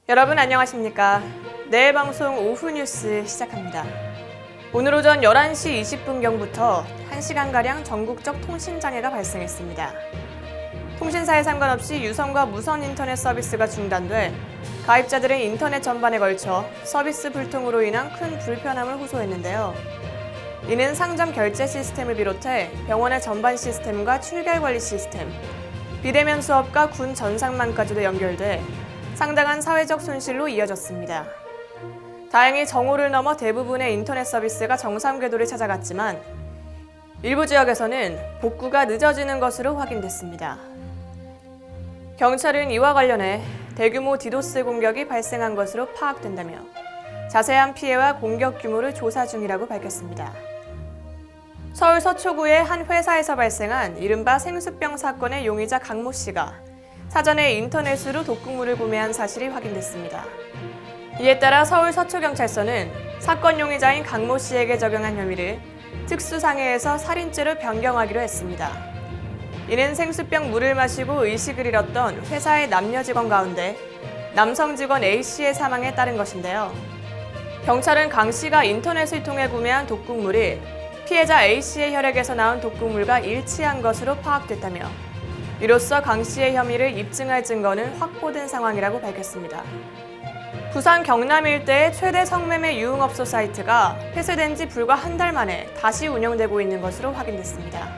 여러분 안녕하십니까? 내일 방송 오후 뉴스 시작합니다. 오늘 오전 11시 20분경부터 1시간가량 전국적 통신장애가 발생했습니다. 통신사에 상관없이 유선과 무선 인터넷 서비스가 중단돼 가입자들은 인터넷 전반에 걸쳐 서비스 불통으로 인한 큰 불편함을 호소했는데요. 이는 상점 결제 시스템을 비롯해 병원의 전반 시스템과 출결 관리 시스템, 비대면 수업과 군 전상망까지도 연결돼 상당한 사회적 손실로 이어졌습니다. 다행히 정오를 넘어 대부분의 인터넷 서비스가 정상 궤도를 찾아갔지만 일부 지역에서는 복구가 늦어지는 것으로 확인됐습니다. 경찰은 이와 관련해 대규모 디도스 공격이 발생한 것으로 파악된다며 자세한 피해와 공격 규모를 조사 중이라고 밝혔습니다. 서울 서초구의 한 회사에서 발생한 이른바 생수병 사건의 용의자 강모 씨가 사전에 인터넷으로 독극물을 구매한 사실이 확인됐습니다. 이에 따라 서울 서초경찰서는 사건 용의자인 강모 씨에게 적용한 혐의를 특수상해에서 살인죄로 변경하기로 했습니다. 이는 생수병 물을 마시고 의식을 잃었던 회사의 남녀 직원 가운데 남성 직원 A씨의 사망에 따른 것인데요. 경찰은 강 씨가 인터넷을 통해 구매한 독극물이 피해자 A씨의 혈액에서 나온 독극물과 일치한 것으로 파악됐다며 이로써 강 씨의 혐의를 입증할 증거는 확보된 상황이라고 밝혔습니다. 부산 경남 일대의 최대 성매매 유흥업소 사이트가 폐쇄된 지 불과 한 달 만에 다시 운영되고 있는 것으로 확인됐습니다.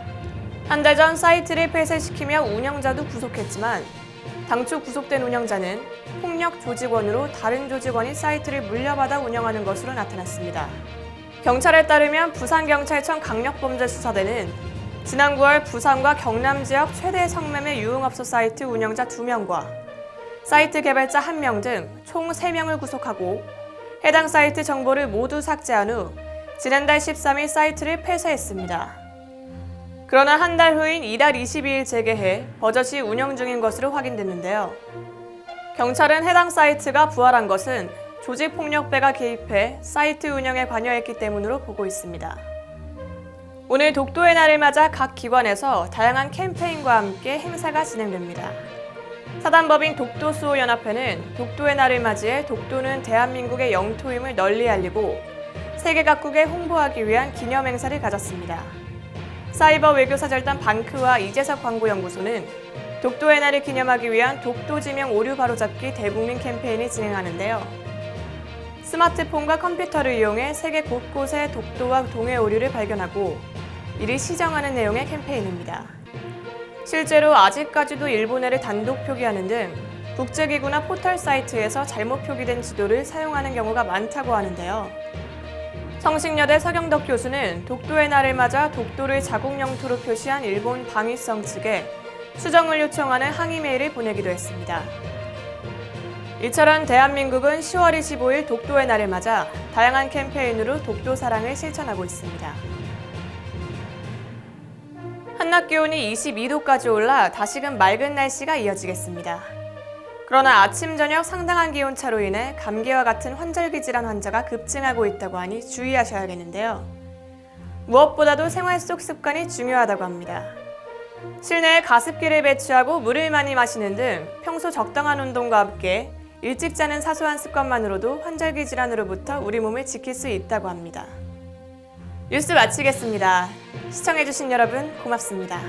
한 달 전 사이트를 폐쇄시키며 운영자도 구속했지만 당초 구속된 운영자는 폭력 조직원으로 다른 조직원이 사이트를 물려받아 운영하는 것으로 나타났습니다. 경찰에 따르면 부산경찰청 강력범죄수사대는 지난 9월 부산과 경남 지역 최대 성매매 유흥업소 사이트 운영자 2명과 사이트 개발자 1명 등 총 3명을 구속하고 해당 사이트 정보를 모두 삭제한 후 지난달 13일 사이트를 폐쇄했습니다. 그러나 한 달 후인 이달 22일 재개해 버젓이 운영 중인 것으로 확인됐는데요. 경찰은 해당 사이트가 부활한 것은 조직폭력배가 개입해 사이트 운영에 관여했기 때문으로 보고 있습니다. 오늘 독도의 날을 맞아 각 기관에서 다양한 캠페인과 함께 행사가 진행됩니다. 사단법인 독도수호연합회는 독도의 날을 맞이해 독도는 대한민국의 영토임을 널리 알리고 세계 각국에 홍보하기 위한 기념행사를 가졌습니다. 사이버 외교사절단 방크와 이재석 광고연구소는 독도의 날을 기념하기 위한 독도지명 오류 바로잡기 대국민 캠페인을 진행하는데요. 스마트폰과 컴퓨터를 이용해 세계 곳곳의 독도와 동해 오류를 발견하고 이를 시정하는 내용의 캠페인입니다. 실제로 아직까지도 일본해를 단독 표기하는 등 국제기구나 포털 사이트에서 잘못 표기된 지도를 사용하는 경우가 많다고 하는데요. 성신여대 서경덕 교수는 독도의 날을 맞아 독도를 자국 영토로 표시한 일본 방위성 측에 수정을 요청하는 항의 메일을 보내기도 했습니다. 이처럼 대한민국은 10월 25일 독도의 날을 맞아 다양한 캠페인으로 독도 사랑을 실천하고 있습니다. 한낮 기온이 22도까지 올라 다시금 맑은 날씨가 이어지겠습니다. 그러나 아침 저녁 상당한 기온차로 인해 감기와 같은 환절기 질환 환자가 급증하고 있다고 하니 주의하셔야겠는데요. 무엇보다도 생활 속 습관이 중요하다고 합니다. 실내에 가습기를 배치하고 물을 많이 마시는 등 평소 적당한 운동과 함께 일찍 자는 사소한 습관만으로도 환절기 질환으로부터 우리 몸을 지킬 수 있다고 합니다. 뉴스 마치겠습니다. 시청해주신 여러분 고맙습니다.